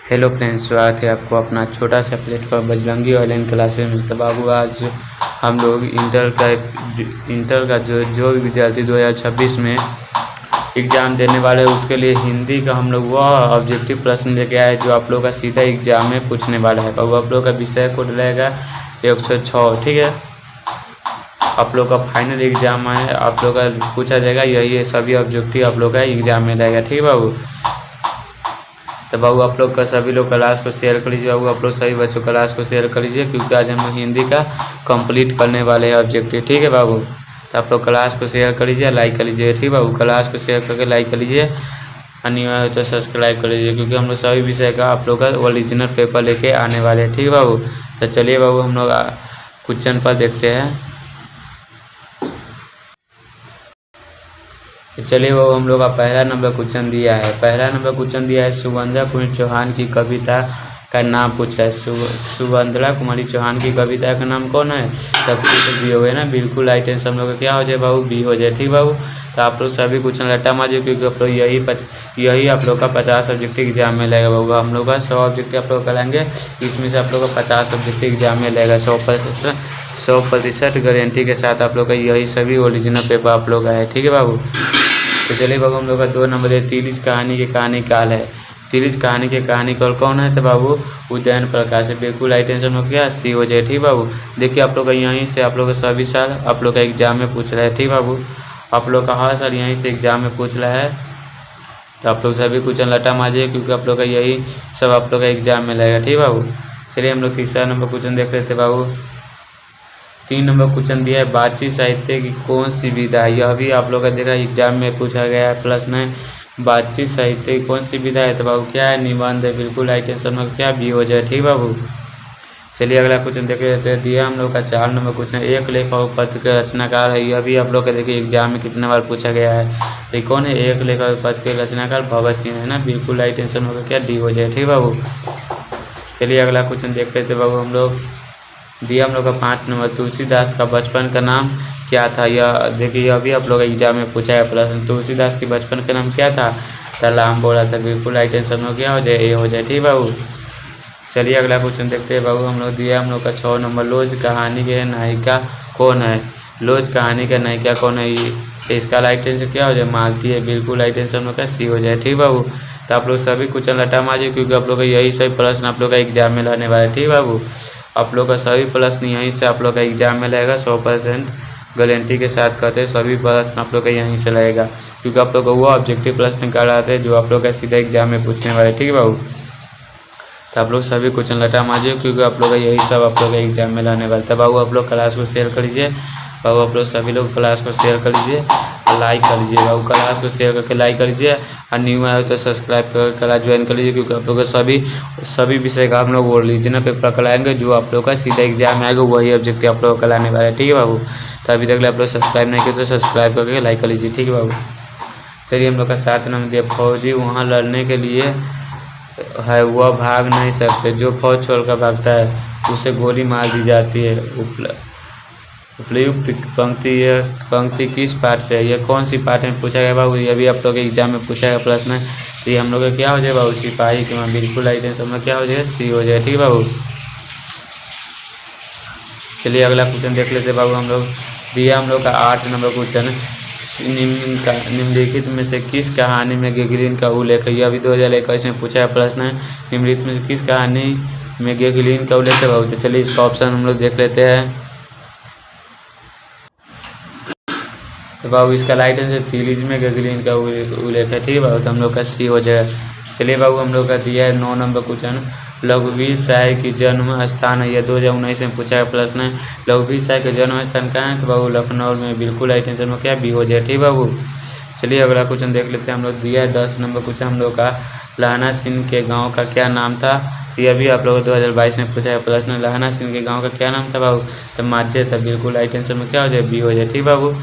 Hello friends, स्वागत है आपको अपना छोटा सा प्लेटफॉर्म बजरंगी ऑनलाइन क्लासेस में। तो बाबू आज हम लोग इंटर का जो भी विद्यार्थी 2026 में एग्ज़ाम देने वाले हैं उसके लिए हिंदी का हम लोग वह ऑब्जेक्टिव प्रश्न लेके आए जो आप लोग का सीधा एग्जाम में पूछने वाला है। बाबू आप लोग का विषय कोड रहेगा 106, ठीक है। आप लोग का फाइनल एग्जाम है, आप लोग का पूछा जाएगा यही सभी ऑब्जेक्टिव आप लोग का एग्जाम में रहेगा, ठीक है बाबू। तो बाबू आप लोग का सभी लोग क्लास को शेयर कर लीजिए। बाबू आप लोग सभी बच्चों क्लास को शेयर कर लीजिए क्योंकि आज हम हिंदी का कंप्लीट करने वाले हैं ऑब्जेक्टिव, ठीक है बाबू। तो आप लोग क्लास को शेयर कर लीजिए, लाइक कर लीजिए, ठीक है बाबू। क्लास को शेयर करके लाइक कर लीजिए, अनिवार्य तो सब्सक्राइब कर लीजिए क्योंकि हम लोग सभी विषय का आप लोग का ओरिजिनल पेपर लेके आने वाले हैं, ठीक है बाबू। तो चलिए बाबू हम लोग क्वेश्चन पर देखते हैं। चलिए वो हम लोग का पहला नंबर क्वेश्चन दिया है। पहला नंबर क्वेश्चन दिया है सुगंधा कुमारी चौहान की कविता का नाम पूछ रहा है। सुगंधा कुमारी चौहान की कविता का नाम कौन है? सब कुछ बी हो गया ना, बिल्कुल राइट आंसर हम लोग का क्या हो जाए बाबू? बी हो जाए, ठीक बाबू। तो आप लोग सभी क्वेश्चन रट्टा मारिए क्योंकि आप लोग यही आप लोग का 50 ऑब्जेक्टिव एग्जाम में लगेगा बाबू। हम लोग का 100 ऑब्जेक्टिव आप लोग कराएंगे, इसमें से आप लोग का 50 ऑब्जेक्टिव एग्जाम में लगेगा। 100% गारंटी के साथ आप लोग का यही सभी ओरिजिनल पेपर आप लोग का है, ठीक है बाबू। तो चलिए बाबू हम लोग का 2 नंबर है तिलिस कहानी के कहानी काल है। तिलिस कहानी के कहानी काल कौन है? तो बाबू उदयन प्रकाश है, बिल्कुल राइट आंसर में क्या सी हो जाए, ठीक बाबू। देखिए आप लोग का यहीं से आप लोग का सभी साल आप लोग का एग्जाम में पूछ रहा है, ठीक बाबू। आप लोग का हर साल यहीं से एग्जाम में पूछ रहा है। तो आप लोग सभी क्वेश्चन लटा मारिए क्योंकि आप लोग का यही सब आप लोग का एग्जाम में लगेगा, ठीक बाबू। चलिए हम लोग तीसरा नंबर क्वेश्चन देख लेते बाबू। 3 नंबर क्वेश्चन दिया है बातचीत साहित्य की कौन सी विधा है? यह भी आप लोग का देखा एग्जाम में पूछा गया है प्लस में। बातचीत साहित्य की कौन सी विधा है? तो बाबू क्या है? निबंध है, बिल्कुल राइट आंसर में क्या बी हो जाए, ठीक बाबू। चलिए अगला क्वेश्चन देख लेते हैं। दिया हम लोग का 4 नंबर क्वेश्चन एक लेख और पत्र के रचनाकार है। यह भी आप लोग का देखिए एग्जाम में कितने बार पूछा गया है। तो कौन है? एक लेख और पत्र के रचनाकार भगत सिंह है ना, बिल्कुल राइट आंसर में क्या डी हो जाए, ठीक बाबू। चलिए अगला क्वेश्चन देख लेते बाबू हम लोग। दिया हम लोग का 5 नंबर तुलसीदास का बचपन का नाम क्या था? यह देखिए यह भी आप लोग एग्जाम में पूछा है प्रश्न। तुलसीदास के बचपन का नाम क्या था? तलाम बोला था, बिल्कुल राइट आंसर में क्या हो जाए? ए हो जाए, ठीक बाबू। चलिए अगला क्वेश्चन देखते हैं बाबू हम लोग। दिया हम लोग का 6 नंबर लोज कहानी के नायिका कौन है? लोज कहानी का नायिका कौन है? इसका राइट आंसर क्या हो जाए? मालती है, बिल्कुल राइट आंसर में क्या सी हो जाए, ठीक बाबू। तो आप लोग सभी क्वेश्चन लटा मारिए क्योंकि आप लोग का यही सभी प्रश्न आप लोग का एग्जाम में लाने वाला है, ठीक बाबू। आप लोग का सभी प्रश्न यहीं से आप लोग का एग्जाम में लगेगा। 100% गारंटी के साथ कहते हैं सभी प्रश्न आप लोग का यहीं से लगेगा क्योंकि आप लोग को वो ऑब्जेक्टिव प्रश्न निकाल आते हैं जो आप लोग का सीधा एग्जाम में पूछने वाले, ठीक है बाबू। तो आप लोग सभी क्वेश्चन लटा मारिए क्योंकि आप लोग का यही सब आप लोग का एग्जाम में लाने वाले। तो बाबू आप लोग क्लास को शेयर कर लीजिए। बाबू आप लोग सभी लोग क्लास को शेयर कर लीजिए और लाइक कर लीजिए। बाबू क्लास को शेयर करके लाइक कर लीजिए और न्यू आए तो सब्सक्राइब कर क्लास ज्वाइन कर लीजिए क्योंकि आप लोग का सभी विषय का हम लोग ओरिजिनल पेपर कराएंगे जो आप लोग का सीधा एग्जाम में आएगा वही ऑब्जेक्टिव आप लोग का लाने वाला है, ठीक है बाबू। तो अभी तक आप लोग सब्सक्राइब नहीं किए तो सब्सक्राइब करके लाइक कर लीजिए, ठीक है बाबू। चलिए हम लोग का 7 नंबर दिया फौजी वहाँ लड़ने के लिए है वह भाग नहीं सकते। जो फौज छोड़कर भागता है उसे गोली मार दी जाती है। उपयुक्त पंक्ति किस पार्ट से है? यह कौन सी पार्ट में पूछा गया बाबू? ये भी आप लोग के एग्जाम में पूछा गया प्रश्न। तो ये हम लोग का क्या हो जाए बाबू? सिपाही के बिल्कुल राइट आंसर में क्या हो जाए? सी हो जाए, ठीक है बाबू। चलिए अगला क्वेश्चन देख लेते बाबू हम लोग। दिया हम लोग का 8 नंबर क्वेश्चन निम्नलिखित में से किस कहानी में गेगलिन का उल्लेख है? यह भी 2021 में पूछा है प्रश्न है। निम्नलिखित में से किस कहानी में गेगलिन का उल्लेख है बाबू? तो चलिए इसका ऑप्शन हम लोग देख लेते हैं। तो बाबू इसका राइट आंसर सीरीज में गेगलिन का उल्लेख है, ठीक है बाबू। तो हम लोग का सी हो जाएगा। चलिए बाबू हम लोग का दिया है 9 नंबर क्वेश्चन लघुवीर शाह की जन्म स्थान है। यह 2019 में पूछा है प्रश्न है। लघुवीर शाह के जन्म स्थान कहाँ है? तो बाबू लखनऊ में, बिल्कुल राइट आंसर में क्या बी हो जाए, ठीक बाबू। चलिए अगला क्वेश्चन देख लेते हैं हम लोग। दिया है 10 नंबर क्वेश्चन हम लोग का लहना सिंह के गाँव का क्या नाम था? यह भी आप लोग 2022 में पूछा है प्रश्न। लहना सिंह के गाँव का क्या नाम था बाबू? तो माझे था, बिल्कुल राइट आंसर में क्या हो जाए? बी हो जाए, ठीक बाबू।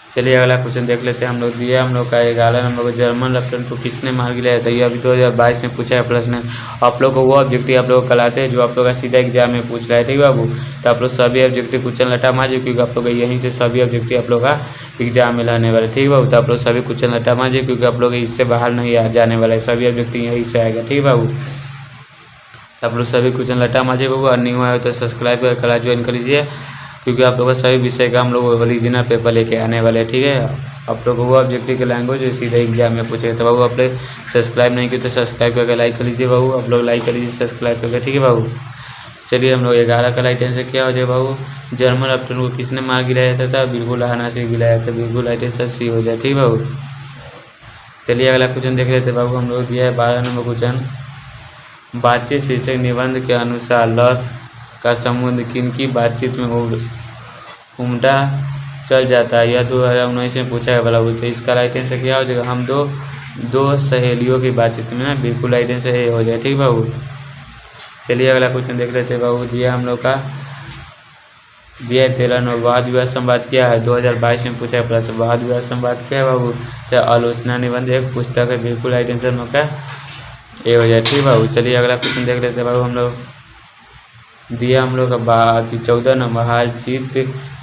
चलिए अगला क्वेश्चन देख लेते हैं हम लोग। दिया हम लोग का 11 नंबर को, जर्मन लेफ्टिनेंट को किसने मार गिराया था? ये अभी 2022 में पूछा है प्रश्न। आप लोग को वो ऑब्जेक्टिव आप लोग कराते हैं जो आप लोग का सीधा एग्जाम में पूछ रहा है, ठीक है बाबू। तो आप लोग सभी ऑब्जेक्टिव क्वेश्चन लटा मारिए, क्योंकि आप लोग का यहीं से सभी ऑब्जेक्टिव आप लोग का एग्जाम में लाने वाले, ठीक है बाबू। तो आप लोग सभी क्वेश्चन लटा मारिए, क्योंकि आप लोग इससे बाहर नहीं जाने वाला है, सभी ऑब्जेक्टिव यहीं से आएगा, ठीक है बाबू। आप लोग सभी क्वेश्चन लटा मारिए बाबू, और न्यू आए तो सब्सक्राइब कर क्लास ज्वाइन कर लीजिए, क्योंकि आप लोग का सभी विषय का हम लोग ओरिजिनल पेपर लेके आने वाले हैं, ठीक है। आप लोग को वो ऑब्जेक्टिव के लैंग्वेज सीधे एग्जाम में पूछेगा। तो बाबू आप लोग सब्सक्राइब नहीं किए तो सब्सक्राइब करके लाइक कर लीजिए बाबू, आप लोग लाइक कर लीजिए सब्सक्राइब करके, ठीक है बाबू। चलिए हम लोग 11 का राइट आंसर क्या हो जाए बाबू? जर्मन लेफ्टिनेंट को किसने मार गिराया था? बिल्कुल आना से गिराया था, बिल्कुल राइट आंसर सी हो जाए, ठीक है बाबू। चलिए अगला क्वेश्चन देख लेते बाबू। हम लोग दिया है 12 नंबर क्वेश्चन। बातचीत शीर्षक निबंध के अनुसार लस का संबंध किनकी बातचीत में उमड़ा चल जाता है? यह 2019 में पूछा है वाला बोलते। इसका राइट आंसर क्या हो जाएगा? हम दो सहेलियों की बातचीत में ना, बिल्कुल राइट आंसर ये हो जाए, ठीक बाबू। चलिए अगला क्वेश्चन देख लेते हैं बाबू। दिया हम लोग का दिया 13 नंबर, वाद विवाद संवाद क्या है? 2022 में पूछा है प्रश्न। वाद विवाद संवाद क्या है बाबू? तो आलोचना निबंध एक पुस्तक है, बिल्कुल राइट आंसर हम लोग का ये हो जाए, ठीक बाबू। चलिए अगला क्वेश्चन देख लेते हैं बाबू। हम लोग दिया हम लोग का 14 नंबर, हार जीत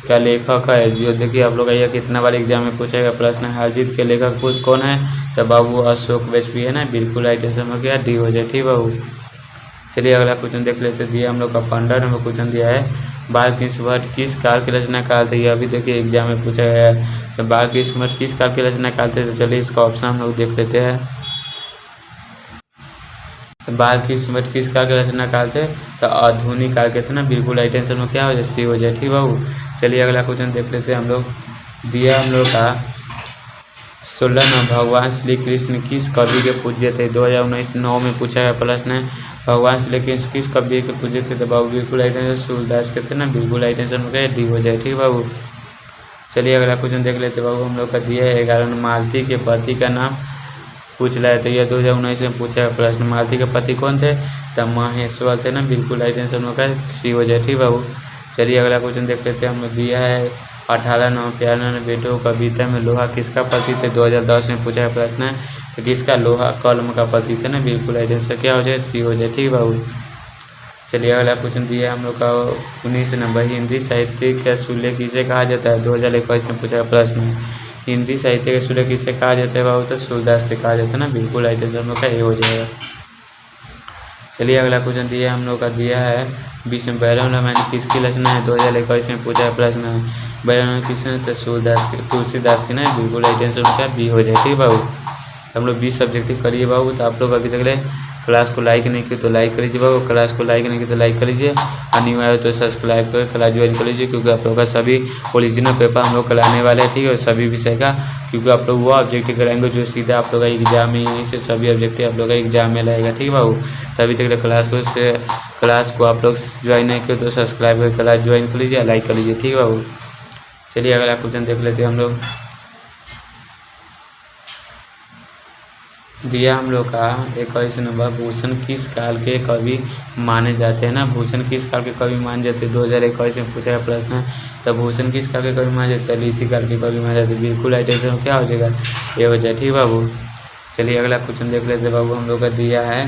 का लेखक है। जो देखिए आप लोग का यह कितना बार एग्जाम में पूछेगा प्रश्न, हार जीत के लेखक कौन है? तो बाबू अशोक वाजपेयी है ना, बिल्कुल राइट आंसर में क्या डी हो जाए, ठीक बाबू। चलिए अगला क्वेश्चन देख लेते हैं। दिया हम लोग का 15 नंबर क्वेश्चन दिया है, बाल कृष्ण किस काल की रचना काल थे? ये अभी देखिए एग्जाम में पूछा गया है। तो बाल कृष्ण किस काल की रचना काल थे? तो चलिए इसका ऑप्शन हम लोग देख लेते हैं। तो बाल कृष्ण किस काल के रचना काल थे? तो आधुनिक काल के थे ना, बिल्कुल राइट आंसर में क्या हो जाए, सी हो जाए, ठीक बाबू। चलिए अगला क्वेश्चन देख लेते हैं हम लोग। दिया हम लोग का 16 नंबर, भगवान श्री कृष्ण किस कवि के पूज्य थे? 2019 में पूछा गया प्रश्न है, भगवान श्री कृष्ण किस कवि के पूज्य थे? तो बाबू बिल्कुल राइट आंसर सूरदास के थे ना, बिल्कुल राइट आंसर में क्या डी हो जाए, ठीक बाबू। चलिए अगला क्वेश्चन देख लेते बाबू। हम लोग का दिया है 11 मालती के पति का नाम पूछ रहा है। तो यह 2019 में पूछा है प्रश्न। मालती के पति कौन थे? तो महेश्वर थे ना, बिल्कुल राइट आंसर में क्या सी हो जाए, ठीक बाबू। चलिए अगला क्वेश्चन देख लेते हैं। हम दिया है 18 नंबर, प्यार नंबर बेटों कविता में लोहा किसका पति थे? 2010 में पूछा है प्रश्न है। तो किसका? लोहा कलम का पति थे ना, बिल्कुल राइट आंसर क्या हो जाए, सी हो जाए, ठीक बाबू। चलिए अगला क्वेश्चन दिया है हम लोग का 19 नंबर, हिंदी साहित्य का सूर्य किसे कहा जाता है? 2021 में पूछा है प्रश्न है। हिंदी साहित्य के सूर्य किसे कहा जाता है बाबू? तो सूरदास से कहा जाता है ना, बिल्कुल राइट आंसर हम लोग का ये हो जाएगा। चलिए अगला क्वेश्चन दिया हम लोग का दिया है विष्णु बैरव रामायण किसकी रचना है? 2021 में पूछा है प्रश्न है। बैरव किसने? तो सूरदास के, तुलसीदास की ना, बिल्कुल राइट आंसर क्या बी हो जाए, ठीक बाबू। तो हम लोग 20 सब्जेक्टिव करिए बाबू। तो आप लोग अभी तक क्लास को लाइक नहीं किए तो लाइक कर लीजिए बाबू, क्लास को लाइक नहीं किए तो लाइक कर लीजिए, और न्यू आए तो सब्सक्राइब कर क्लास ज्वाइन कर लीजिए, क्योंकि आप लोग का सभी ओरिजिनल पेपर हम लोग कराने वाले हैं, ठीक है, सभी विषय का। क्योंकि आप लोग वो ऑब्जेक्टिव करेंगे जो सीधा आप लोग का एग्जाम में, यहीं से सभी ऑब्जेक्टिव आप लोग का एग्जाम में रहेगा, ठीक है बाबू। तभी तक क्लास को आप लोग ज्वाइन नहीं किए तो सब्सक्राइब कर क्लास ज्वाइन कर लीजिए, लाइक कर लीजिए, ठीक है बाबू। चलिए अगला क्वेश्चन देख लेते हैं हम लोग। दिया हम लोग का 21 नंबर, भूषण किस काल के कवि माने जाते हैं ना? भूषण किस काल के कवि माने जाते हैं? 2021 में पूछा गया प्रश्न है। तो भूषण किस काल के कवि माने जाते हैं? लीथी काल के कवि माने जाते हैं, बिल्कुल राइट आंसर क्या हो जाएगा, ये हो जाए, ठीक बाबू। चलिए अगला क्वेश्चन देख लेते हैं बाबू। हम लोग का दिया है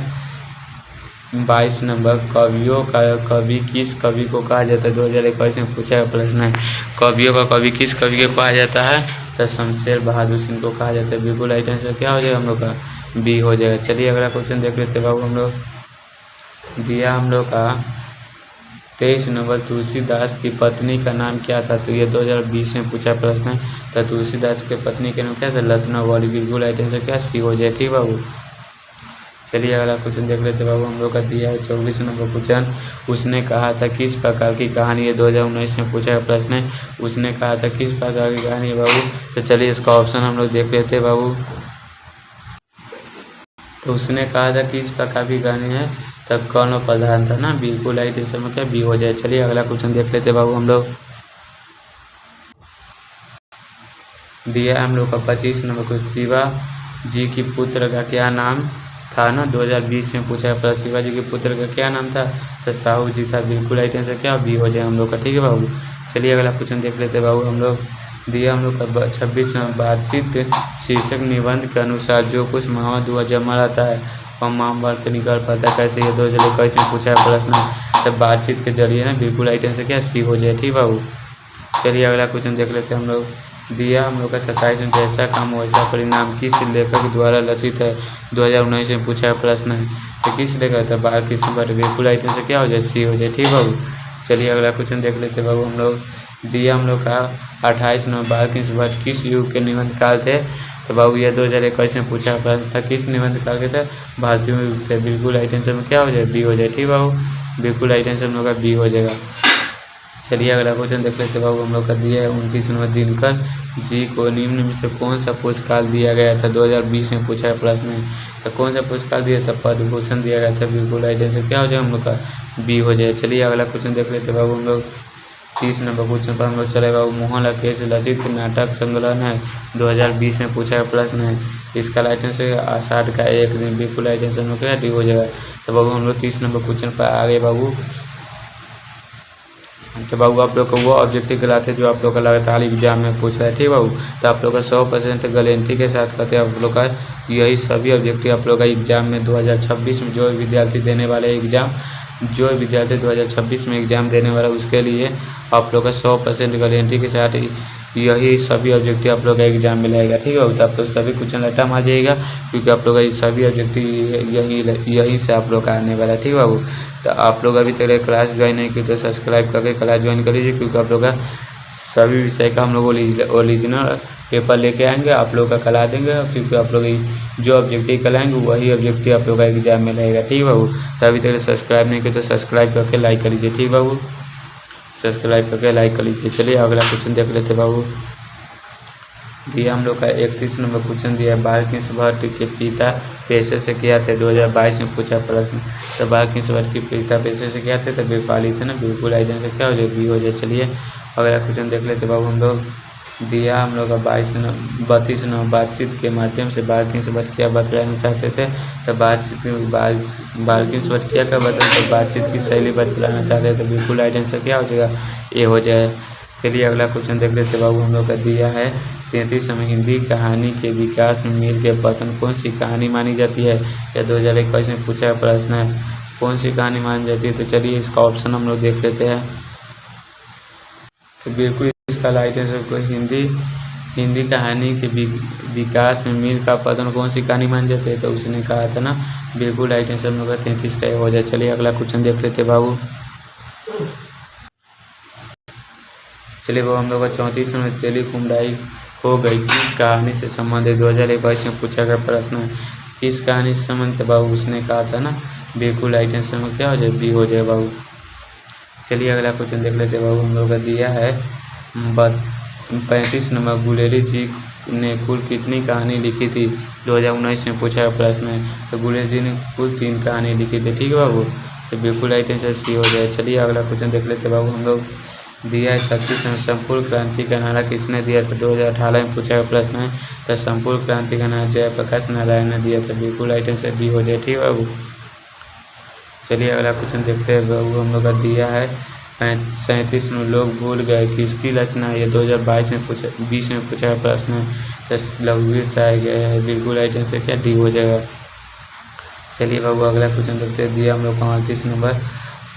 22 नंबर, कवियों का कवि किस कवि को कहा जाता है? 2021 में पूछा गया प्रश्न है। कवियों का कवि किस कवि को कहा जाता है? तो शमशेर बहादुर सिंह को कहा जाता है, बिल्कुल राइट आंसर क्या हो जाएगा हम लोग का बी हो जाएगा। चलिए अगला क्वेश्चन देख लेते हैं बाबू। हम लोग दिया हम लोग का 23 नंबर, तुलसीदास की पत्नी का नाम क्या था? तो ये 2020 में पूछा प्रश्न है। तो तुलसीदास की पत्नी का नाम क्या था? रत्नावली, बिल्कुल राइट आंसर क्या सी हो जाए, ठीक बाबू। चलिए अगला क्वेश्चन देख लेते बाबू। हम लोग का दिया है 24 नंबर क्वेश्चन, उसने कहा था किस प्रकार की कहानी है? 2019 में पूछा प्रश्न है। उसने कहा था किस प्रकार की कहानी है बाबू? तो चलिए इसका ऑप्शन हम लोग देख लेते हैं बाबू। तो उसने कहा था किस प्रकार की कहानी है? तब कौन प्रधान था ना, बिल्कुल राइट आंसर में क्या बी हो जाए। चलिए अगला क्वेश्चन देख लेते बाबू। हम लोग दिया हम लोग का 25 नंबर को, शिवा जी की पुत्र का क्या नाम था ना? 2020 में पूछा है प्रश्न, शिवा जी के पुत्र का क्या नाम था? तो साहू जी था, बिल्कुल राइट आंसर क्या बी हो जाए हम लोग का, ठीक है बाबू। चलिए अगला क्वेश्चन देख लेते बाबू। हम लोग दिया हम लोग का 26 नंबर बातचीत शीर्षक निबंध के अनुसार जो कुछ महावत हुआ जमा रहता है और महाभारत निकल पाता है कैसे। ये 2021 में पूछा है प्रश्न। तब बातचीत के जरिए ना बिल्कुल आइटम से क्या सी हो जाए। ठीक बाबू, चलिए अगला क्वेश्चन देख लेते हैं हम लोग। दिया हम लोग का 27 में जैसा काम वैसा परिणाम किस लेखक द्वारा रचित है। 2019 में पूछा है प्रश्न है। तो किस लेखक था बाल कृष्ण भट्ट। बिल्कुल आइटम से क्या हो जाए सी हो जाए। ठीक बाबू, चलिए अगला क्वेश्चन देख लेते हैं बाबू हम लोग। दिया हम लोग का 28 नंबर बाल कृष्ण भट्ट किस युग के निबंध काल थे। तो बाबू ये 2021 में पूछा प्रश्न था किस निबंध काल के थे भारतीय युग थे। बिल्कुल आइटम से क्या हो जाए बी हो जाए। ठीक बाबू, बिल्कुल आइटम से हम लोग का बी हो जाएगा। चलिए अगला क्वेश्चन देख लेते बाबू हम लोग का दिया है 29 नंबर दिनकर जी को निम्न में से कौन सा पुरस्कार दिया गया था। 2020 में पूछा है प्रश्न है। तो कौन सा पुरस्कार दिया था पद्म भूषण दिया गया था। बिल्कुल आइटम से क्या हो जाए हम लोग का बी हो जाए। चलिए अगला क्वेश्चन देख लेते बाबू हम लोग। 30 नंबर क्वेश्चन पर हम लोग चले बाबू। मोहन अकेश रचित नाटक संकलन है 2020 में पूछा है प्रश्न है। इसका आइटम से आषाढ़ का एक दिन। बिल्कुल आइटम से हम लोग क्या डी हो जाएगा। तो बाबू हम लोग 30 नंबर क्वेश्चन पर आ गए बाबू। तो बाबू आप लोग को वो ऑब्जेक्टिव गलाते जो आप लोग का लगातार एग्जाम में पूछ रहा है। ठीक बाबू, तो आप लोग का 100% गारंटी के साथ कहते हैं आप लोग का यही सभी ऑब्जेक्टिव आप लोग का एग्जाम में 2026 में जो विद्यार्थी देने वाले एग्जाम जो विद्यार्थी 2026 में एग्जाम देने वाला उसके लिए आप लोग का 100% गारंटी के साथ यही सभी ऑब्जेक्टिव आप लोग का एग्जाम में लगेगा। ठीक है, तो आप लोग सभी क्वेश्चन रट्टा आ जाएगा क्योंकि आप लोग का सभी ऑब्जेक्टिव यहीं से आप लोग का आने वाला है। ठीक है बाबू, तो आप लोग अभी तक क्लास ज्वाइन नहीं की तो सब्सक्राइब करके क्लास ज्वाइन कर लीजिए क्योंकि आप लोग का सभी विषय का हम लोग ओरिजिनल पेपर लेके आएंगे आप लोग का करा देंगे क्योंकि आप लोग जो ऑब्जेक्टिव कराएंगे वही ऑब्जेक्टिव आप लोग का एग्जाम में रहेगा। ठीक बाबू, तो अभी तक सब्सक्राइब नहीं किया तो सब्सक्राइब करके लाइक कर लीजिए। ठीक बाबू, सब्सक्राइब करके लाइक कर लीजिए। चलिए अगला क्वेश्चन देख लेते बाबू। दिया हम लोग का 31 नंबर क्वेश्चन दिया है बाल कृष्ण भट्ट के पिता पेशे से क्या थे। 2022 में पूछा प्रश्न। तो बाल कृष्ण भट्ट के पिता पेशे से क्या थे तो व्यापारी थे ना। बिल्कुल आइटम से क्या हो जाए बी हो जाए। चलिए अगला क्वेश्चन देख लेते बाबू हम लोग। दिया हम लोग का 32 नंबर बातचीत के माध्यम से बाल कृष्ण भट्ट क्या बतलाना चाहते थे। तो बाल कृष्ण भट्ट क्या बतला तो बातचीत की शैली बतलाना चाहते थे। बिल्कुल आइटम से क्या हो जाएगा ए हो जाए। चलिए अगला क्वेश्चन देख लेते बाबू हम लोग का दिया है 33 में हिंदी कहानी के विकास में मील के पतन कौन सी कहानी मानी जाती है। या 2021 में पूछा प्रश्न है कौन सी कहानी मानी जाती है। तो चलिए इसका ऑप्शन हम लोग देख लेते हैं। तो बिल्कुल इसका आइटम से कोई हिंदी कहानी के विकास में मील का पतन कौन सी कहानी मानी जाती है। तो उसने कहा था ना बिल्कुल आइटम से हम लोग का 33 का हो जाए। चलिए अगला क्वेश्चन देख लेते बाबू। चलिए बाबू हम लोग का 34 में तेली कुमड़ाई हो गई किस कहानी से संबंधित। 2022 में पूछा गया प्रश्न है किस कहानी से संबंधित बाबू। उसने कहा था ना बिल्कुल आइटम से हम क्या हो जाए बी हो जाए बाबू। चलिए अगला क्वेश्चन देख लेते बाबू हम लोग का दिया है 35 नंबर गुलेरी जी ने कुल कितनी कहानी लिखी थी। 2019 में पूछा गया प्रश्न है। तो गुलेरी जी ने कुल 3 कहानी लिखी थी। ठीक है बाबू, तो बिल्कुल आइटम से सी हो जाए। चलिए अगला क्वेश्चन देख लेते बाबू हम लोग। दिया है 36 में संपूर्ण क्रांति का नारा किसने दिया था। 2018 में पूछा गया प्रश्न है। तो संपूर्ण क्रांति का नारा जयप्रकाश नारायण ने दिया था। बिल्कुल आइटम से बी हो जाए। ठीक है बाबू, चलिए अगला क्वेश्चन देखते हैं बाबू हम लोग का दिया है 37 में लोग भूल गए किसकी रचना है। ये 2022 में पूछा 20 में पूछा गया प्रश्न है। तो लघुवीर साय गए है। बिल्कुल आइटम से क्या डी हो जाएगा। चलिए बाबू अगला क्वेश्चन देखते हैं। दिया हम लोग का 38 नंबर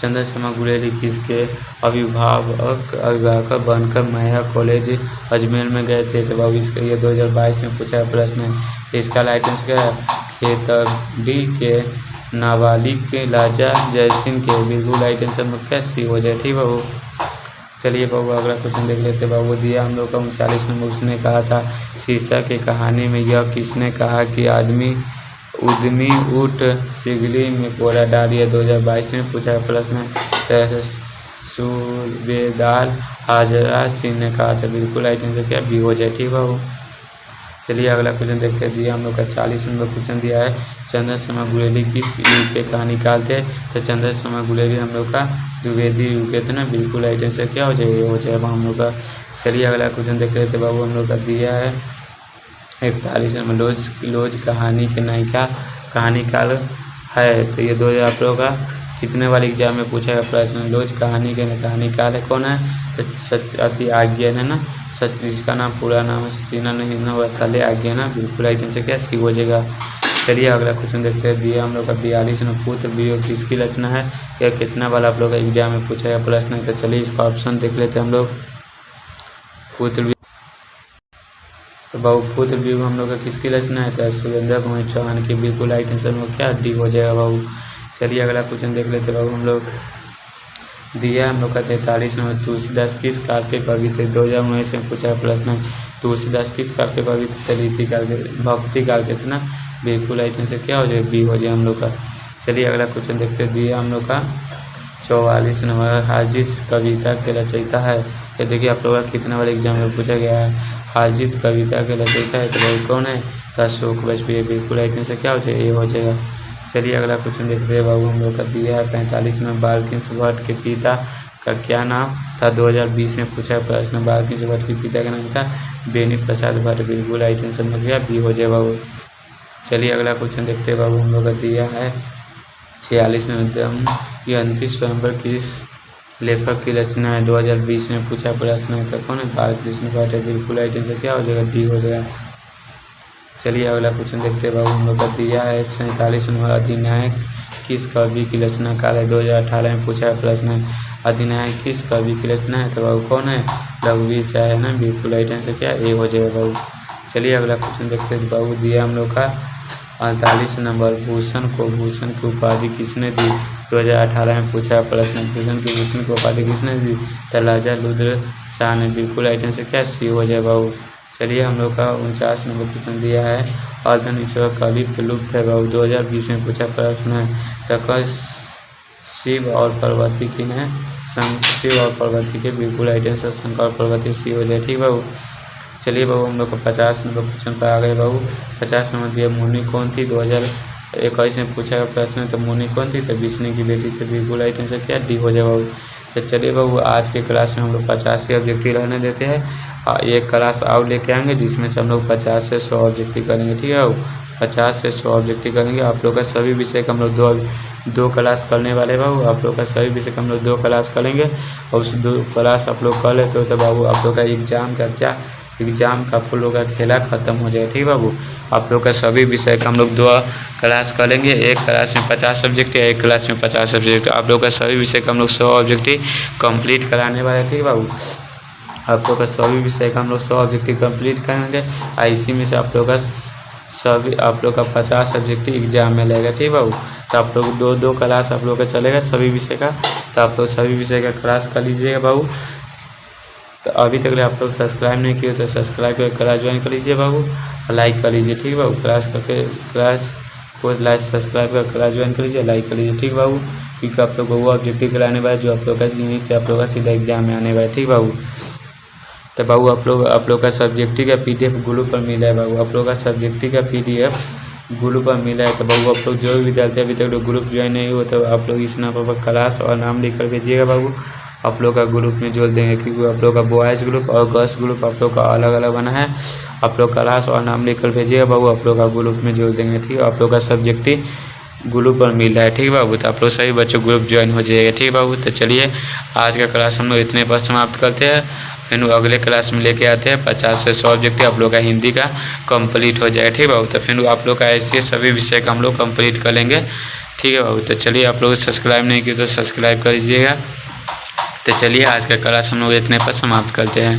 चंद्रशेखर गुलेरी किसके अभिभावक बनकर माया कॉलेज अजमेर में गए थे। तो बाबू इसके ये 2022 में पूछा प्रश्न है। इसका आइटम्स क्या है खेतड़ी के नाबालिग के लाजा जयसिंह के। बिल्कुल आइटम से क्या सी हो जाए। ठीक बाबू, चलिए बाबू अगला क्वेश्चन देख लेते बाबू। दिया हम लोग का 39 नंबर उसने कहा था शीशा की कहानी में यह किसने कहा कि उद्यमी ऊँट सिगली में कोड़ा डालिए। 2022 में पूछा प्रश्न है। सूबेदार हाजरा सिंह ने कहा था। बिल्कुल आइटम से क्या भी हो जाए। ठीक बाबू, चलिए अगला क्वेश्चन देखते हैं। दिया हम लोग का 40 नंबर क्वेश्चन दिया है चंद्रशेखर गुलेरी किस युग के कहानीकार थे। तो चंद्रशेखर गुलेरी हम लोग का द्विवेदी युग के थे ना। बिल्कुल आइटम से क्या हो जाए हो जाए हम लोग का। चलिए अगला क्वेश्चन देख लेते बाबू हम लोग का दिया है 41 में लोज कहानी के नायिका कहानीकार है। तो ये 2000 आप लोगों का कितने वाले एग्जाम में पूछा गया प्रश्न। लोज कहानी के कहानीकार है कौन है। तो आज्ञा है ना सच इसका नाम पूरा नाम है सचिना नहीं ना वसाले आज्ञा ना बिल्कुल एकदम से क्या सी हो जाएगा। चलिए अगला क्वेश्चन देखते हैं। दिया हम लोग का 42 में पुत्र वियोग किसकी रचना है, यह कितना बार आप लोग का एग्जाम में पूछा गया प्रश्न है। तो चलिए इसका ऑप्शन देख लेते हैं हम लोग। पुत्र तो बाबू पुत्र वियोग हम लोग का किसकी रचना है, तो सुरेंद्र कुमार चौहान की बिल्कुल राइट आंसर में क्या डी हो जाएगा बाबू। चलिए अगला क्वेश्चन देख लेते बाबू हम लोग। दिया हम लोग का 43 नंबर तुलसीदास किस काल के कवि थे, 2019 में पूछा प्रश्न है। तुलसीदास किस काल के कवि थे, रीति काल के भक्ति काल के थे ना बिल्कुल राइट आंसर क्या हो जाए बी हो जाए हम लोग का। चलिए अगला क्वेश्चन देखते हैं। दिया हम लोग का 44 नंबर हाजित कविता के रचयिता है, ये देखिए आप लोग का कितना बार एग्जाम में पूछा गया है। हाजित कविता के रचयिता है तो भाई कौन है, तो अशोक वाजपेयी बिल्कुल राइट आंसर क्या हो जाए ए हो जाएगा। चलिए अगला क्वेश्चन देखते हैं बाबू हम लोग का। दिया है 45 में बालकृष्ण भट्ट के पिता का क्या नाम था, 2020 में पूछा है प्रश्न। बालकृष्ण भट्ट के पिता का नाम था बेनी प्रसाद भट्ट बिल्कुल राइट आंसर में क्या बी हो जाए बाबू। चलिए अगला क्वेश्चन देखते हैं बाबू हम लोग का। दिया है 46 में दम यंती स्वयंवर किस लेखक की रचना है, 2020 में पूछा प्रश्न है। तो कौन है, बालकृष्ण भट्ट है बिल्कुल राइट आंसर क्या हो जाएगा डी हो जाएगा। चलिए अगला क्वेश्चन देखते हैं बाबू हम लोग का। दिया है 47 नंबर अधिनायक किस कवि की रचना काल है, 2018 में पूछा है प्रश्न है। अधिनायक किस कवि की रचना है, तो बाबू कौन है, रघुवीर शाह है ना बिल्कुल राइट आंसर क्या ए हो जाएगा बाबू। चलिए अगला क्वेश्चन देखते हैं बाबू। दिया हम लोग का 48 नंबर भूषण को भूषण की उपाधि किसने दी, 2018 में पूछा है प्रश्न। भूषण की उपाधि किसने दी, तो राजा रुद्र शाह ने बिल्कुल राइट आंसर क्या सी हो जाए बाबू। चलिए हम लोग का 49 नंबर क्वेश्चन दिया है। अर्धनिश्वर कलिप्त लुप्त है बाबू, 2020 में पूछा प्रश्न है। तो शिव और पार्वती की ने शिव और पार्वती के बिल्कुल राइट आंसर शंकर और पार्वती सी हो जाए ठीक बाबू। चलिए बाबू हम लोग को 50 नंबर क्वेश्चन पर आ गए बाबू। 50 नंबर दिया मुनि कौन थी, 2021 में पूछा गया प्रश्न। तो मुनि कौन थी, तो विष्णु की बेटी थी बिल्कुल राइट आंसर क्या डी हो जाए बाबू। तो चलिए बाबू आज के क्लास में हम लोग 50 से ऑब्जेक्टिव रहने देते हैं। एक क्लास और लेके आएंगे जिसमें से हम लोग 50 से 100 ऑब्जेक्टिव करेंगे ठीक है बाबू। 50 से 100 ऑब्जेक्टिव करेंगे। आप लोग का सभी विषय का हम लोग दो क्लास करने वाले बाबू। आप लोग का सभी विषय का हम लोग 2 क्लास करेंगे और उस 2 क्लास आप लोग कर लेते हो तो बाबू आप लोग का एग्जाम का आप लोग का खेला खत्म हो जाए ठीक बाबू। आप लोग का सभी विषय का हम लोग 2 क्लास करेंगे। एक क्लास में 50 सब्जेक्ट है, एक क्लास में 50 सब्जेक्ट। आप लोग का सभी विषय का हम लोग 100 ऑब्जेक्टिव कंप्लीट कराने वाले ठीक बाबू। आप लोग का सभी विषय का हम लोग 100 ऑब्जेक्टिव कंप्लीट करेंगे। इसी में से आप लोग का 50 सब्जेक्टिव एग्जाम में लगेगा ठीक बाबू। तो आप लोग 2 क्लास आप लोग का चलेगा सभी विषय का। तो आप लोग सभी विषय का क्लास कर लीजिएगा बाबू। तो अभी तक आप लोग सब्सक्राइब नहीं किए तो सब्सक्राइब कर क्लास ज्वाइन कर लीजिए बाबू, लाइक कर लीजिए ठीक बाबू। क्लास को लाइक सब्सक्राइब कर क्लास ज्वाइन कर लीजिए, लाइक कर लीजिए ठीक बाबू। क्योंकि आप लोग को वो ऑब्जेक्टिव कराने वाले जो आप लोग का यहीं से आप लोग का सीधा एग्जाम में आने वाला ठीक बाबू। तो बाबू आप लोग का सब्जेक्टिव का PDF ग्रुप पर मिला है बाबू। आप लोग का सब्जेक्टिव का PDF ग्रुप पर मिला है। तो बाबू आप लोग जो भी विद्यार्थी अभी तक ग्रुप ज्वाइन नहीं हुआ तो आप लोग इस नंबर पर क्लास और नाम लिख कर भेजिएगा बाबू। आप लोग का ग्रुप में जोड़ देंगे क्योंकि आप लोग का बॉयज़ ग्रुप और गर्ल्स ग्रुप आप लोग का अलग अलग बना है। आप लोग क्लास और नाम लिख कर भेजिएगा बाबू, आप लोग का ग्रुप में जोड़ देंगे ठीक है। आप लोग का सब्जेक्टिव ग्रुप पर मिल रहा है ठीक बाबू। तो आप लोग सभी बच्चों ग्रुप ज्वाइन हो जाइएगा ठीक बाबू। तो चलिए आज का क्लास हम लोग इतने पर समाप्त करते हैं। फिर अगले क्लास में लेके आते हैं 50 से 100 ऑब्जेक्टिव आप लोग का हिंदी का कंप्लीट हो जाएगा ठीक बाबू। तो फिर आप लोग का ऐसे सभी विषय का हम लोग कंप्लीट कर लेंगे ठीक है बाबू। तो चलिए आप लोग सब्सक्राइब नहीं किए तो सब्सक्राइब कर लीजिएगा। तो चलिए आज का क्लास हम लोग इतने पर समाप्त करते हैं।